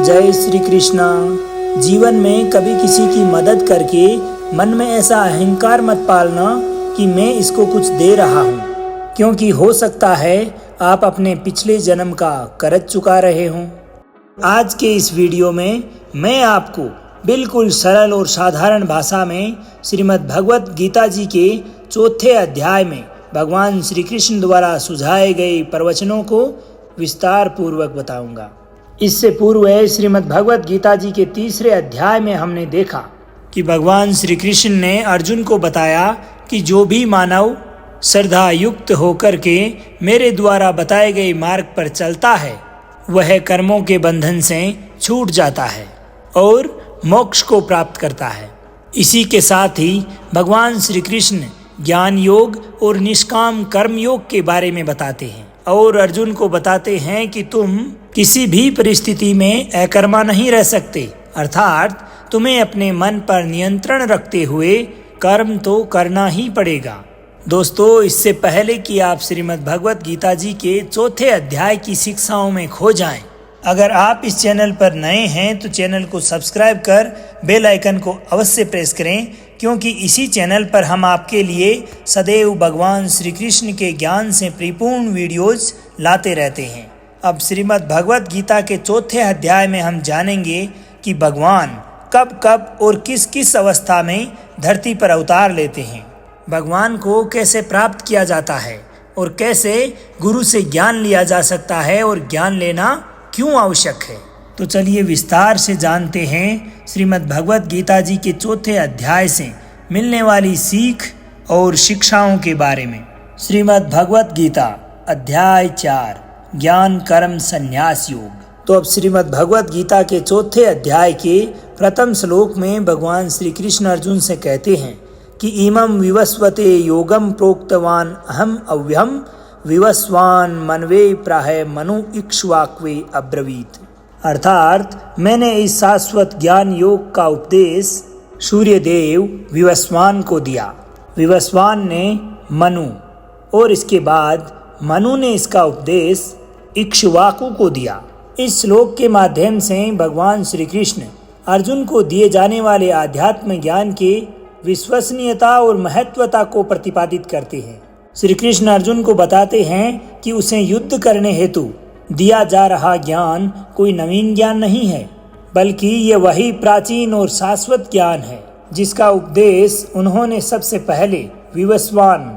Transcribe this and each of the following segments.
जय श्री कृष्णा। जीवन में कभी किसी की मदद करके मन में ऐसा अहंकार मत पालना कि मैं इसको कुछ दे रहा हूँ, क्योंकि हो सकता है आप अपने पिछले जन्म का कर्ज चुका रहे हों। आज के इस वीडियो में मैं आपको बिल्कुल सरल और साधारण भाषा में श्रीमद् भगवत गीता जी के चौथे अध्याय में भगवान श्री कृष्ण द्वारा सुझाए गए प्रवचनों को विस्तार पूर्वक बताऊंगा। इससे पूर्व श्रीमद् भगवत गीता जी के तीसरे अध्याय में हमने देखा कि भगवान श्री कृष्ण ने अर्जुन को बताया कि जो भी मानव श्रद्धा युक्त होकर के मेरे द्वारा बताए गए मार्ग पर चलता है वह कर्मों के बंधन से छूट जाता है और मोक्ष को प्राप्त करता है। इसी के साथ ही भगवान श्री कृष्ण ज्ञान योग और निष्काम कर्म योग के बारे में बताते हैं और अर्जुन को बताते हैं कि तुम किसी भी परिस्थिति में अकर्मा नहीं रह सकते, अर्थात तुम्हें अपने मन पर नियंत्रण रखते हुए कर्म तो करना ही पड़ेगा। दोस्तों, इससे पहले कि आप श्रीमद् भगवत गीता जी के चौथे अध्याय की शिक्षाओं में खो जाएं, अगर आप इस चैनल पर नए हैं तो चैनल को सब्सक्राइब कर बेल आइकन को अवश्य प्रेस करें, क्योंकि इसी चैनल पर हम आपके लिए सदैव भगवान श्री कृष्ण के ज्ञान से परिपूर्ण वीडियोज लाते रहते हैं। अब श्रीमद् भगवत गीता के चौथे अध्याय में हम जानेंगे कि भगवान कब कब और किस किस अवस्था में धरती पर अवतार लेते हैं, भगवान को कैसे प्राप्त किया जाता है और कैसे गुरु से ज्ञान लिया जा सकता है और ज्ञान लेना क्यों आवश्यक है। तो चलिए विस्तार से जानते हैं श्रीमद् भगवत गीता जी के चौथे अध्याय से मिलने वाली सीख और शिक्षाओं के बारे में। श्रीमद् भगवत गीता अध्याय 4 ज्ञान कर्म संन्यास योग। तो अब श्रीमद् भगवत गीता के चौथे अध्याय के प्रथम श्लोक में भगवान श्री कृष्ण अर्जुन से कहते हैं कि इमं विवस्वते योगम प्रोक्तवान अहम अव्यहम विवस्वान मनवे प्राह मनु इक्ष्वाक्वे अब्रवीत। अर्थात मैंने इस शाश्वत ज्ञान योग का उपदेश सूर्य देव विवस्वान को दिया, विवस्वान ने मनु, और इसके बाद मनु ने इसका उपदेश इक्ष्वाकु को दिया। इस श्लोक के माध्यम से भगवान श्री कृष्ण अर्जुन को दिए जाने वाले आध्यात्म ज्ञान के विश्वसनीयता और महत्वता को प्रतिपादित करते हैं। श्री कृष्ण अर्जुन को बताते हैं कि उसे युद्ध करने हेतु दिया जा रहा ज्ञान कोई नवीन ज्ञान नहीं है, बल्कि ये वही प्राचीन और शाश्वत ज्ञान है जिसका उपदेश उन्होंने सबसे पहले विवस्वान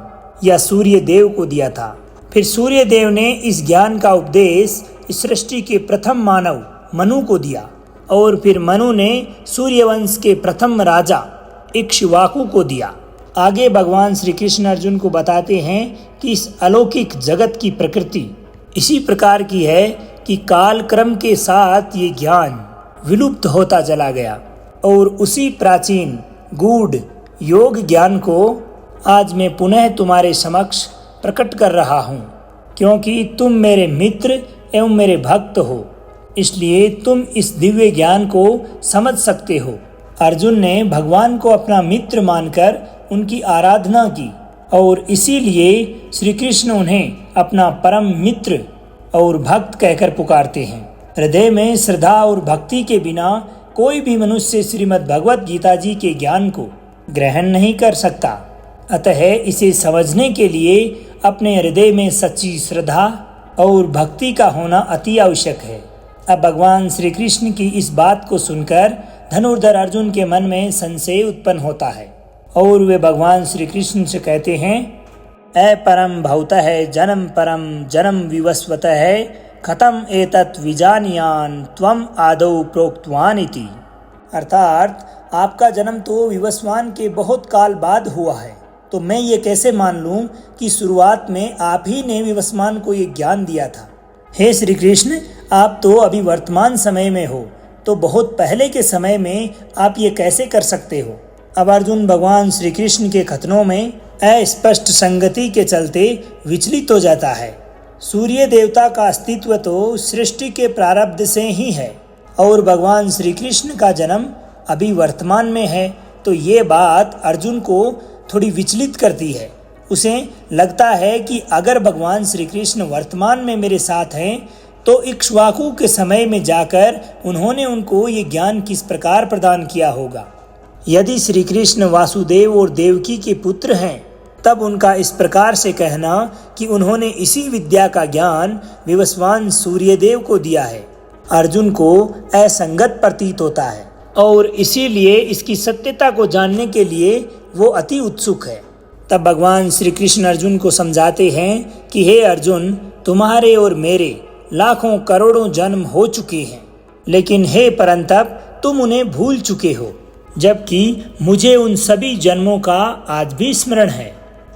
या सूर्य देव को दिया था। फिर सूर्य देव ने इस ज्ञान का उपदेश सृष्टि के प्रथम मानव मनु को दिया और फिर मनु ने सूर्यवंश के प्रथम राजा इक्ष्वाकु को दिया। आगे भगवान श्री कृष्ण अर्जुन को बताते हैं कि इस अलौकिक जगत की प्रकृति इसी प्रकार की है कि काल क्रम के साथ ये ज्ञान विलुप्त होता चला गया और उसी प्राचीन गूढ़ योग ज्ञान को आज मैं पुनः तुम्हारे समक्ष प्रकट कर रहा हूँ, क्योंकि तुम मेरे मित्र एवं मेरे भक्त हो, इसलिए तुम इस दिव्य ज्ञान को समझ सकते हो। अर्जुन ने भगवान को अपना मित्र मानकर उनकी आराधना की और इसीलिए श्री कृष्ण उन्हें अपना परम मित्र और भक्त कहकर पुकारते हैं। हृदय में श्रद्धा और भक्ति के बिना कोई भी मनुष्य श्रीमद् भगवत गीता जी के ज्ञान को ग्रहण नहीं कर सकता। अतः इसे समझने के लिए अपने हृदय में सच्ची श्रद्धा और भक्ति का होना अति आवश्यक है। अब भगवान श्री कृष्ण की इस बात को सुनकर धनुर्धर अर्जुन के मन में संशय उत्पन्न होता है और वे भगवान श्री कृष्ण से कहते हैं, परम भवतः जन्म परम जन्म विवस्वतः खतम एतत् विजानियान त्वम आदौ प्रोक्तवान इति। अर्थात आपका जन्म तो विवस्वान के बहुत काल बाद हुआ है, तो मैं ये कैसे मान लूं कि शुरुआत में आप ही ने विवस्वान को ये ज्ञान दिया था। हे श्री कृष्ण, आप तो अभी वर्तमान समय में हो, तो बहुत पहले के समय में आप ये कैसे कर सकते हो। अब अर्जुन भगवान श्री कृष्ण के कथनों में अस्पष्ट संगति के चलते विचलित हो जाता है। सूर्य देवता का अस्तित्व तो सृष्टि के प्रारब्ध से ही है और भगवान श्री कृष्ण का जन्म अभी वर्तमान में है, तो ये बात अर्जुन को थोड़ी विचलित करती है। उसे लगता है कि अगर भगवान श्री कृष्ण वर्तमान में मेरे साथ हैं तो इक्ष्वाकु के समय में जाकर उन्होंने उनको ये ज्ञान किस प्रकार प्रदान किया होगा। यदि श्री कृष्ण वासुदेव और देवकी के पुत्र हैं, तब उनका इस प्रकार से कहना कि उन्होंने इसी विद्या का ज्ञान विवस्वान सूर्यदेव को दिया है, अर्जुन को असंगत प्रतीत होता है और इसीलिए इसकी सत्यता को जानने के लिए वो अति उत्सुक है। तब भगवान श्री कृष्ण अर्जुन को समझाते हैं कि हे अर्जुन, तुम्हारे और मेरे लाखों करोड़ों जन्म हो चुके हैं, लेकिन हे परंतप तुम उन्हें भूल चुके हो, जबकि मुझे उन सभी जन्मों का आज भी स्मरण है।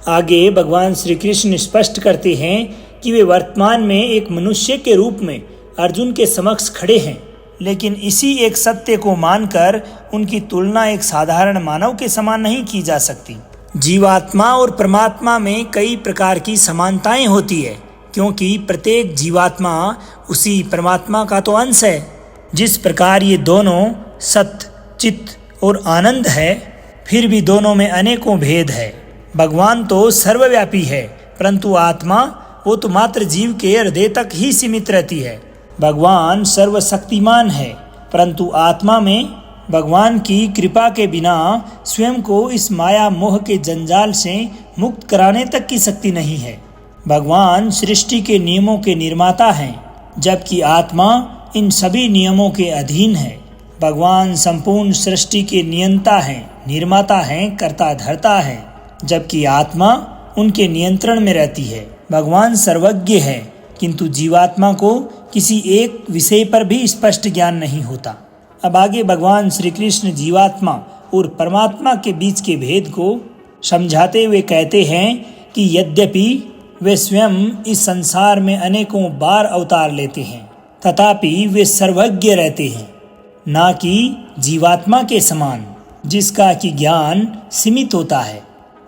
आगे भगवान श्री कृष्ण स्पष्ट करते हैं कि वे वर्तमान में एक मनुष्य के रूप में अर्जुन के समक्ष खड़े हैं, लेकिन इसी एक सत्य को मानकर उनकी तुलना एक साधारण मानव के समान नहीं की जा सकती। जीवात्मा और परमात्मा में कई प्रकार की समानताएं होती है, क्योंकि प्रत्येक जीवात्मा उसी परमात्मा का तो अंश है। जिस प्रकार ये दोनों सत्य, चित्त और आनंद है, फिर भी दोनों में अनेकों भेद है। भगवान तो सर्वव्यापी है, परंतु आत्मा वो तो मात्र जीव के हृदय तक ही सीमित रहती है। भगवान सर्वशक्तिमान है, परंतु आत्मा में भगवान की कृपा के बिना स्वयं को इस माया मोह के जंजाल से मुक्त कराने तक की शक्ति नहीं है। भगवान सृष्टि के नियमों के निर्माता हैं, जबकि आत्मा इन सभी नियमों के अधीन है। भगवान संपूर्ण सृष्टि के नियंता हैं, निर्माता हैं, कर्ता धर्ता हैं, जबकि आत्मा उनके नियंत्रण में रहती है। भगवान सर्वज्ञ है, किंतु जीवात्मा को किसी एक विषय पर भी स्पष्ट ज्ञान नहीं होता। अब आगे भगवान श्री कृष्ण जीवात्मा और परमात्मा के बीच के भेद को समझाते हुए कहते हैं कि यद्यपि वे स्वयं इस संसार में अनेकों बार अवतार लेते हैं, तथापि वे सर्वज्ञ रहते हैं, ना कि जीवात्मा के समान, जिसका कि ज्ञान सीमित होता है।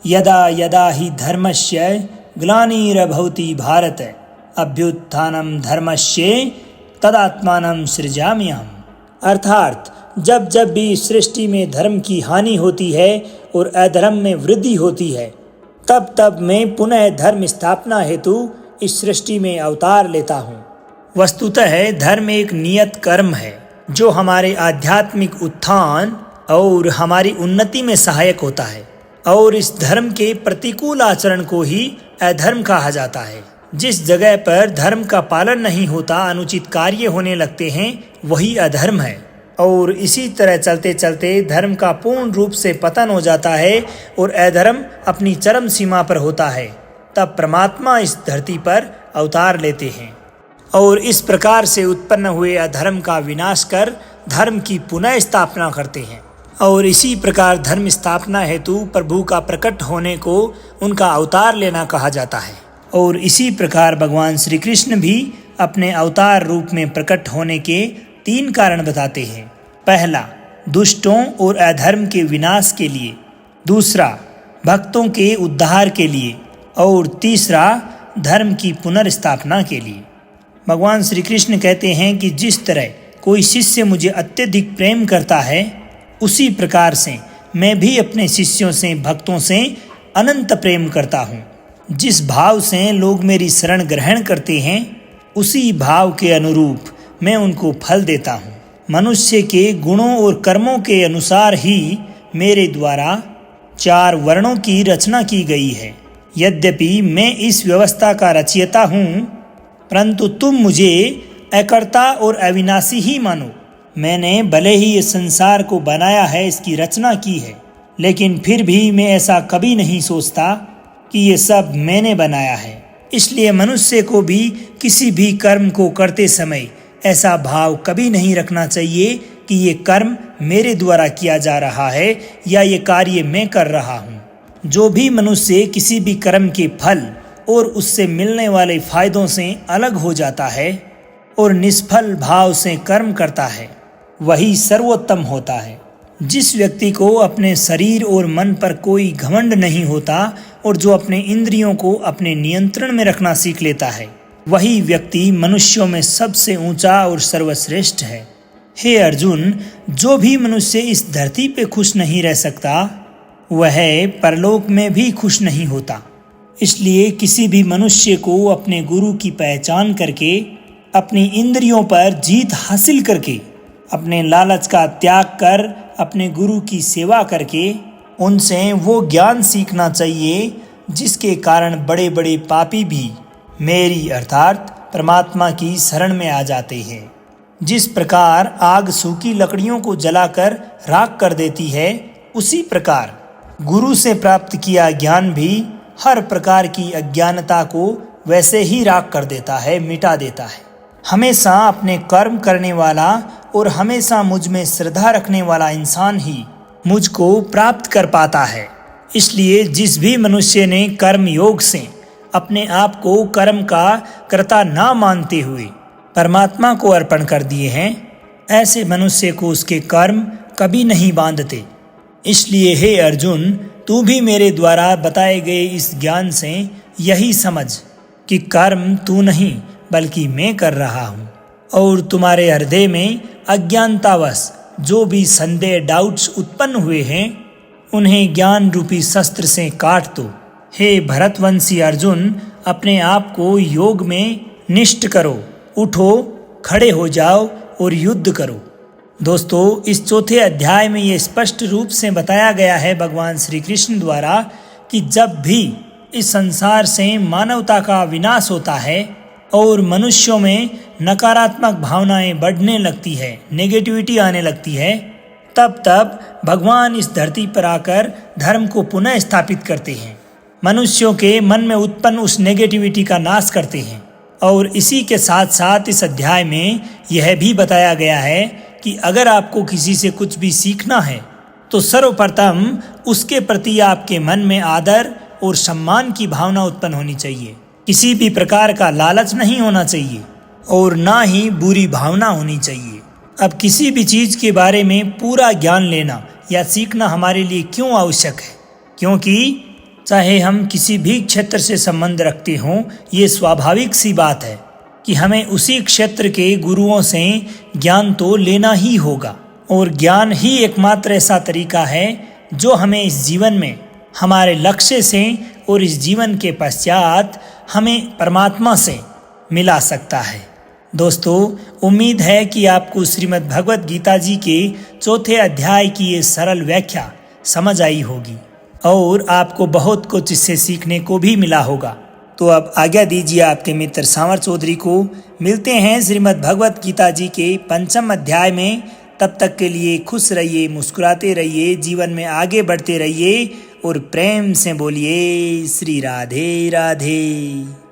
यदा यदा ही धर्मस्य ग्लानिर्भवति भारत अभ्युत्थानम धर्मस्य तदात्मानं सृजाम्यहम्। अर्थात जब जब भी सृष्टि में धर्म की हानि होती है और अधर्म में वृद्धि होती है, तब तब मैं पुनः धर्म स्थापना हेतु इस सृष्टि में अवतार लेता हूँ। वस्तुतः धर्म एक नियत कर्म है जो हमारे आध्यात्मिक उत्थान और हमारी उन्नति में सहायक होता है, और इस धर्म के प्रतिकूल आचरण को ही अधर्म कहा जाता है। जिस जगह पर धर्म का पालन नहीं होता, अनुचित कार्य होने लगते हैं, वही अधर्म है। और इसी तरह चलते चलते धर्म का पूर्ण रूप से पतन हो जाता है और अधर्म अपनी चरम सीमा पर होता है, तब परमात्मा इस धरती पर अवतार लेते हैं और इस प्रकार से उत्पन्न हुए अधर्म का विनाश कर धर्म की पुनः स्थापना करते हैं। और इसी प्रकार धर्म स्थापना हेतु प्रभु का प्रकट होने को उनका अवतार लेना कहा जाता है। और इसी प्रकार भगवान श्री कृष्ण भी अपने अवतार रूप में प्रकट होने के 3 कारण बताते हैं। पहला, दुष्टों और अधर्म के विनाश के लिए, दूसरा, भक्तों के उद्धार के लिए, और तीसरा, धर्म की पुनर्स्थापना के लिए। भगवान श्री कृष्ण कहते हैं कि जिस तरह कोई शिष्य मुझे अत्यधिक प्रेम करता है, उसी प्रकार से मैं भी अपने शिष्यों से, भक्तों से अनंत प्रेम करता हूँ। जिस भाव से लोग मेरी शरण ग्रहण करते हैं, उसी भाव के अनुरूप मैं उनको फल देता हूँ। मनुष्य के गुणों और कर्मों के अनुसार ही मेरे द्वारा 4 वर्णों की रचना की गई है। यद्यपि मैं इस व्यवस्था का रचयिता हूँ, परंतु तुम मुझे अकर्ता और अविनाशी ही मानो। मैंने भले ही इस संसार को बनाया है, इसकी रचना की है, लेकिन फिर भी मैं ऐसा कभी नहीं सोचता कि ये सब मैंने बनाया है। इसलिए मनुष्य को भी किसी भी कर्म को करते समय ऐसा भाव कभी नहीं रखना चाहिए कि ये कर्म मेरे द्वारा किया जा रहा है या ये कार्य मैं कर रहा हूँ। जो भी मनुष्य किसी भी कर्म के फल और उससे मिलने वाले फायदों से अलग हो जाता है और निष्फल भाव से कर्म करता है, वही सर्वोत्तम होता है। जिस व्यक्ति को अपने शरीर और मन पर कोई घमंड नहीं होता और जो अपने इंद्रियों को अपने नियंत्रण में रखना सीख लेता है, वही व्यक्ति मनुष्यों में सबसे ऊंचा और सर्वश्रेष्ठ है। हे अर्जुन, जो भी मनुष्य इस धरती पे खुश नहीं रह सकता, वह परलोक में भी खुश नहीं होता। इसलिए किसी भी मनुष्य को अपने गुरु की पहचान करके अपनी इंद्रियों पर जीत हासिल करके, अपने लालच का त्याग कर अपने गुरु की सेवा करके उनसे वो ज्ञान सीखना चाहिए जिसके कारण बड़े बड़े पापी भी मेरी अर्थात परमात्मा की शरण में आ जाते हैं। जिस प्रकार आग सूखी लकड़ियों को जलाकर राख कर देती है, उसी प्रकार गुरु से प्राप्त किया ज्ञान भी हर प्रकार की अज्ञानता को वैसे ही राख कर देता है, मिटा देता है। हमेशा अपने कर्म करने वाला और हमेशा मुझ में श्रद्धा रखने वाला इंसान ही मुझको प्राप्त कर पाता है। इसलिए जिस भी मनुष्य ने कर्म योग से अपने आप को कर्म का कर्ता ना मानते हुए परमात्मा को अर्पण कर दिए हैं, ऐसे मनुष्य को उसके कर्म कभी नहीं बांधते। इसलिए हे अर्जुन, तू भी मेरे द्वारा बताए गए इस ज्ञान से यही समझ कि कर्म तू नहीं बल्कि मैं कर रहा हूँ, और तुम्हारे हृदय में अज्ञानतावश जो भी संदेह डाउट्स उत्पन्न हुए हैं, उन्हें ज्ञान रूपी शस्त्र से काट दो। हे भरतवंशी अर्जुन, अपने आप को योग में निष्ठ करो, उठो, खड़े हो जाओ और युद्ध करो। दोस्तों, इस चौथे अध्याय में ये स्पष्ट रूप से बताया गया है भगवान श्री कृष्ण द्वारा कि जब भी इस संसार से मानवता का विनाश होता है और मनुष्यों में नकारात्मक भावनाएं बढ़ने लगती है, नेगेटिविटी आने लगती है, तब भगवान इस धरती पर आकर धर्म को पुनः स्थापित करते हैं, मनुष्यों के मन में उत्पन्न उस नेगेटिविटी का नाश करते हैं। और इसी के साथ साथ इस अध्याय में यह भी बताया गया है कि अगर आपको किसी से कुछ भी सीखना है तो सर्वप्रथम उसके प्रति आपके मन में आदर और सम्मान की भावना उत्पन्न होनी चाहिए। किसी भी प्रकार का लालच नहीं होना चाहिए और ना ही बुरी भावना होनी चाहिए। अब किसी भी चीज़ के बारे में पूरा ज्ञान लेना या सीखना हमारे लिए क्यों आवश्यक है? क्योंकि चाहे हम किसी भी क्षेत्र से संबंध रखते हों, ये स्वाभाविक सी बात है कि हमें उसी क्षेत्र के गुरुओं से ज्ञान तो लेना ही होगा। और ज्ञान ही एकमात्र ऐसा तरीका है जो हमें इस जीवन में हमारे लक्ष्य से और इस जीवन के पश्चात हमें परमात्मा से मिला सकता है। दोस्तों, उम्मीद है कि आपको श्रीमद् भगवत गीता जी के चौथे अध्याय की ये सरल व्याख्या समझ आई होगी और आपको बहुत कुछ इससे सीखने को भी मिला होगा। तो अब आज्ञा दीजिए आपके मित्र सांवर चौधरी को। मिलते हैं श्रीमद् भगवत गीता जी के 5वें अध्याय में। तब तक के लिए खुश रहिए, मुस्कुराते रहिए, जीवन में आगे बढ़ते रहिए और प्रेम से बोलिए श्री राधे राधे।